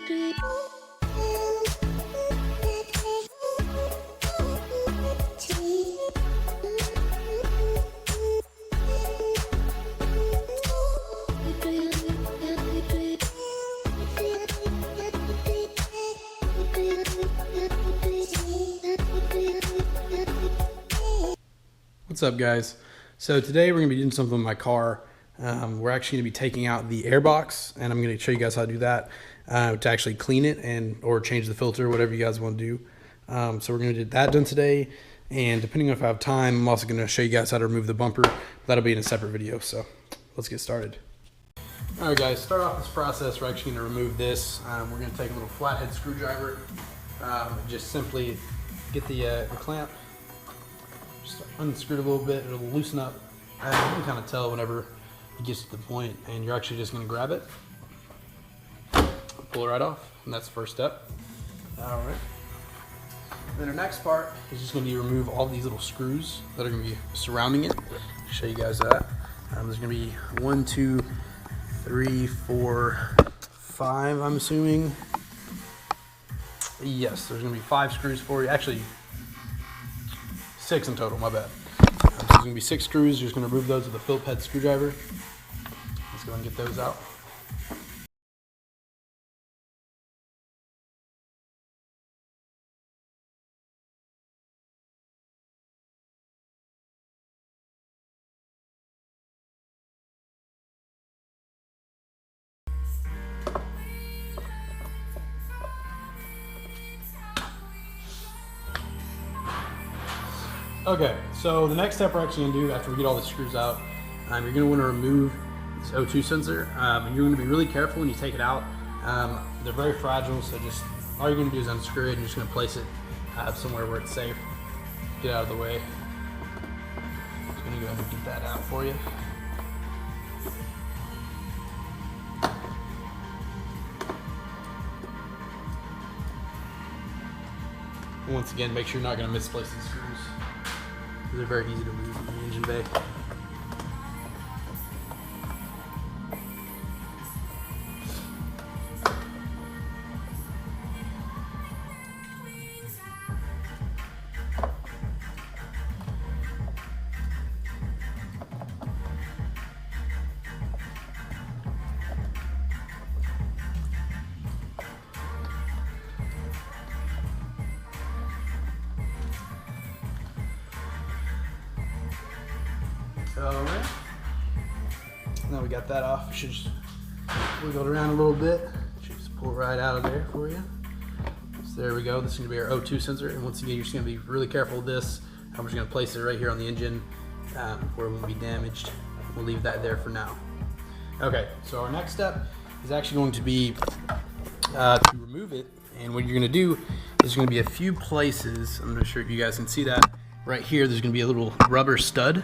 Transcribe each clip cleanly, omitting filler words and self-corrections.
What's up, guys? So today we're going to be doing something with my car. We're actually going to be taking out the air box, and I'm going to show you guys how to do that to actually clean it or change the filter, whatever you guys want to do. So we're going to get that done today, and depending on if I have time, I'm also going to show you guys how to remove the bumper. That'll be in a separate video, so let's get started. All right, guys, start off this process. We're actually going to remove this. We're going to take a little flathead screwdriver, just simply get the clamp. Just unscrew it a little bit, it'll loosen up. You can kind of tell whenever it gets to the point, and you're actually just going to grab it, pull it right off, and that's the first step. All right. Then our next part is just going to be remove all these little screws that are going to be surrounding it. I'll show you guys that. There's going to be 1, 2, 3, 4, 5, I'm assuming. Yes, there's going to be 5 screws for you. Actually, 6 in total, my bad. So there's going to be 6 screws. You're just going to remove those with a Phillips head screwdriver. Let's go and get those out. Okay, so the next step we're actually going to do after we get all the screws out, you're going to want to remove this O2 sensor, and you're going to be really careful when you take it out. They're very fragile, so just all you're going to do is unscrew it, and you're just going to place it somewhere where it's safe. Get out of the way. Just going to go ahead and get that out for you. Once again, make sure you're not going to misplace these screws. They're very easy to move in the engine bay. Alright, now we got that off. We should just wiggle it around a little bit. Should just pull it right out of there for you. So there we go. This is going to be our O2 sensor, and once again, you're just going to be really careful with this. I'm just going to place it right here on the engine where it won't be damaged. We'll leave that there for now. Okay, so our next step is actually going to be to remove it, and what you're going to do is going to be a few places. I'm not sure if you guys can see that. Right here, there's going to be a little rubber stud.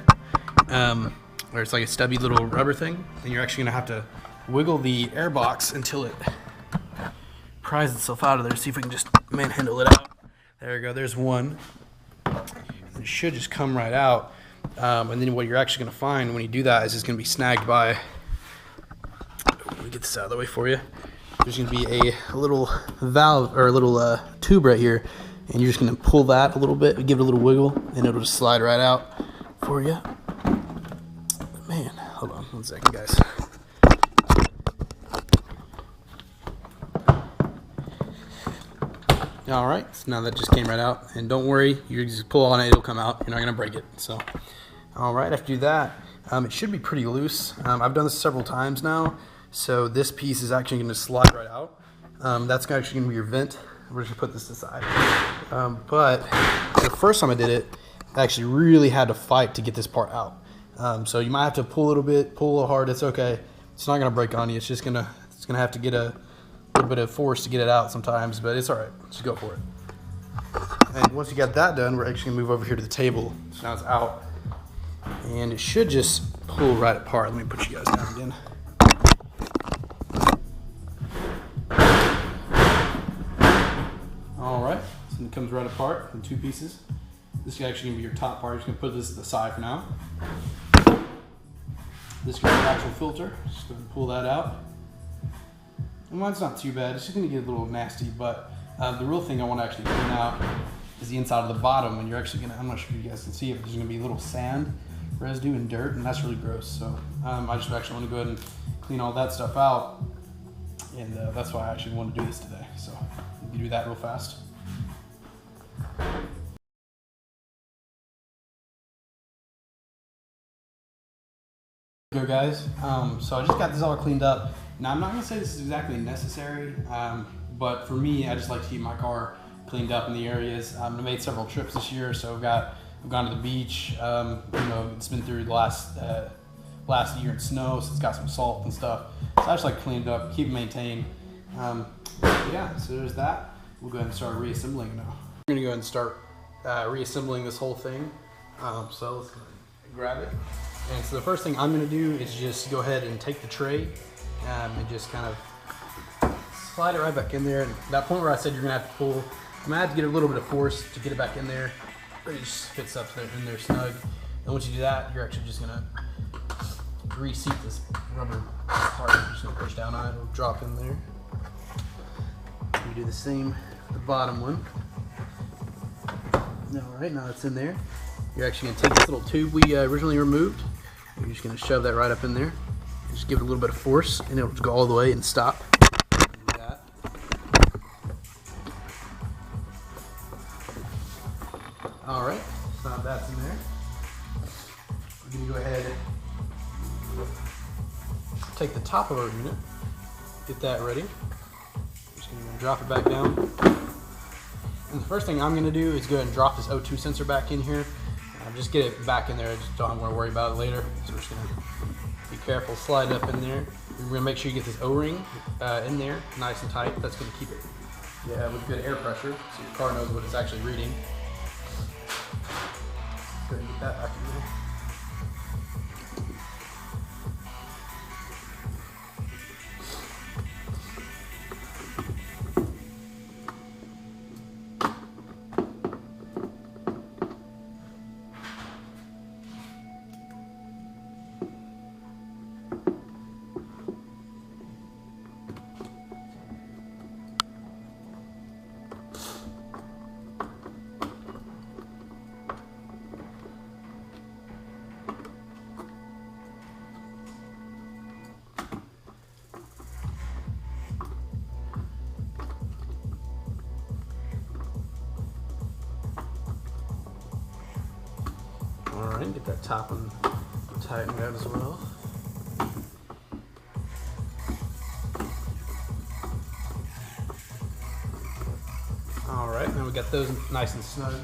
Where it's like a stubby little rubber thing, and you're actually gonna have to wiggle the air box until it pries itself out of there. See if we can just manhandle it out. There we go, there's one. It should just come right out, and then what you're actually gonna find when you do that is it's gonna be snagged by, let me get this out of the way for you. There's gonna be a little valve, or a little tube right here, and you're just gonna pull that a little bit, give it a little wiggle, and it'll just slide right out for you. Man, hold on 1 second, guys. All right, so now that just came right out, and don't worry, you just pull on it, it'll come out. You're not gonna break it. So, all right, after you do that, it should be pretty loose. I've done this several times now, so this piece is actually gonna slide right out. That's actually gonna be your vent. We're just gonna put this aside. But the first time I did it, I actually really had to fight to get this part out. So you might have to pull a little bit, pull a little hard. It's okay. It's not gonna break on you. It's gonna have to get a little bit of force to get it out sometimes, but it's all right. Just go for it. And once you got that done, we're actually gonna move over here to the table. So now it's out, and it should just pull right apart. Let me put you guys down again. All right, so it comes right apart in 2 pieces. This is actually gonna be your top part. You're just gonna put this to the side for now. This is your actual filter. Just gonna pull that out. And mine's not too bad. It's just gonna get a little nasty, but the real thing I want to actually clean out is the inside of the bottom. And you're actually gonna, I'm not sure if you guys can see it, but there's gonna be a little sand residue and dirt, and that's really gross. So I just actually want to go ahead and clean all that stuff out, and that's why I actually want to do this today. So we can do that real fast. Go guys, so I just got this all cleaned up. Now I'm not gonna say this is exactly necessary, but for me, I just like to keep my car cleaned up in the areas. I made several trips this year, so I've gone to the beach. You know, it's been through the last year in snow, so it's got some salt and stuff. So I just like to clean it up, keep it maintained. Yeah, so there's that. We'll go ahead and start reassembling now. We're gonna go ahead and start reassembling this whole thing. So let's grab it. And so the first thing I'm going to do is just go ahead and take the tray and just kind of slide it right back in there. And that point where I said you're going to have to pull, I'm going to have to get a little bit of force to get it back in there, but it just fits up there in there snug. And once you do that, you're actually just going to reseat this rubber part. You're just going to push down on it, it'll drop in there. We do the same for the bottom one. All right, now it's in there. You're actually going to take this little tube we originally removed. You're just going to shove that right up in there. Just give it a little bit of force, and it'll just go all the way and stop. Do that. All right, so now that's in there. We're going to go ahead and take the top of our unit, get that ready. Just going to drop it back down. And the first thing I'm going to do is go ahead and drop this O2 sensor back in here. Just get it back in there. I just don't want to worry about it later. So we're just going to be careful, slide it up in there. We're going to make sure you get this O-ring in there, nice and tight. That's going to keep it with good air pressure, so your car knows what it's actually reading. Go ahead and get that back in there. Alright, get that top one tightened out as well. Alright, now we got those nice and snug.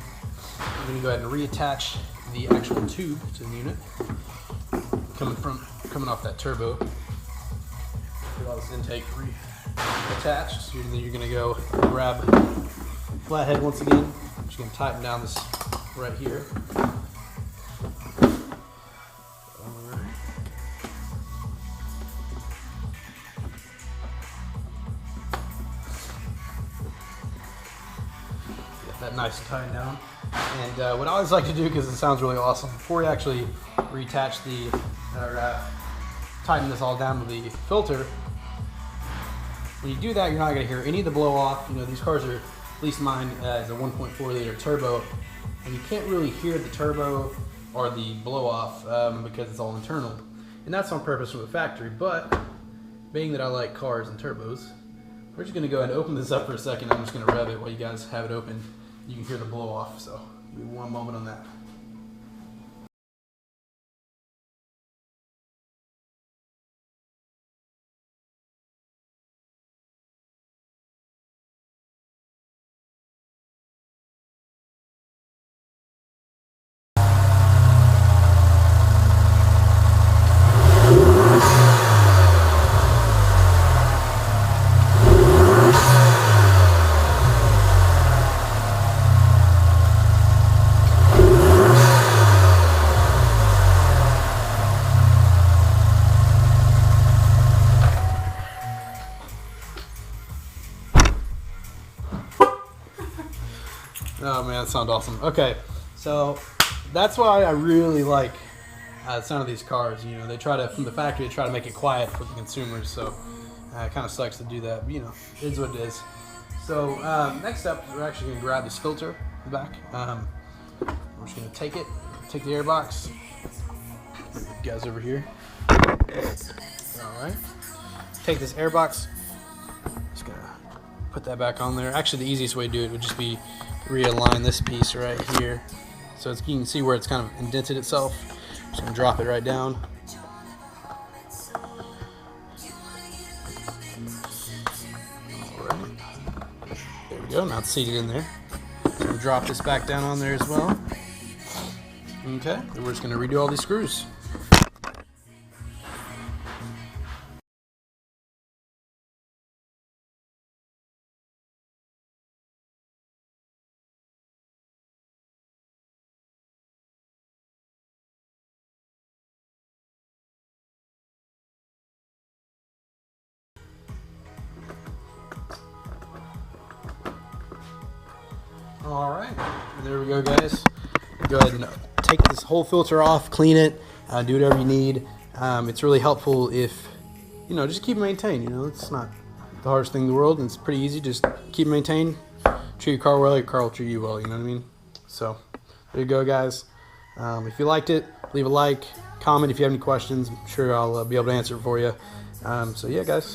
We're going to go ahead and reattach the actual tube to the unit. Coming off that turbo. Get all this intake reattached. So then you're going to go grab flathead once again. I'm just going to tighten down this right here. That nice and tightened down. And what I always like to do, because it sounds really awesome, before you actually reattach tighten this all down with the filter, when you do that, you're not going to hear any of the blow off. You know, these cars are, at least mine is a 1.4 liter turbo, and you can't really hear the turbo or the blow off because it's all internal. And that's on purpose from the factory, but being that I like cars and turbos, we're just going to go ahead and open this up for a second. I'm just going to rev it while you guys have it open. You can hear the blow off, so give me one moment on that. Oh man, that sounds awesome. Okay, so that's why I really like the sound of these cars. You know, they try to, from the factory, they try to make it quiet for the consumers. So It kind of sucks to do that, but it is what it is. So next up, we're actually going to grab this filter in the back. We're just going to take the air box. You guys over here. All right. Take this air box. Just going to put that back on there. Actually, the easiest way to do it would just be realign this piece right here. So you can see where it's kind of indented itself. Just going to drop it right down. Alright. There we go. Now it's seated in there. So we'll drop this back down on there as well. Okay. And we're just going to redo all these screws. All right, there we go, guys. Go ahead and take this whole filter off, clean it, do whatever you need. It's really helpful if, just keep it maintained. It's not the hardest thing in the world, and it's pretty easy. Just keep it maintained. Treat your car well, your car will treat you well, you know what I mean? So, there you go, guys. If you liked it, leave a like, comment if you have any questions. I'm sure I'll be able to answer it for you. So, yeah, guys.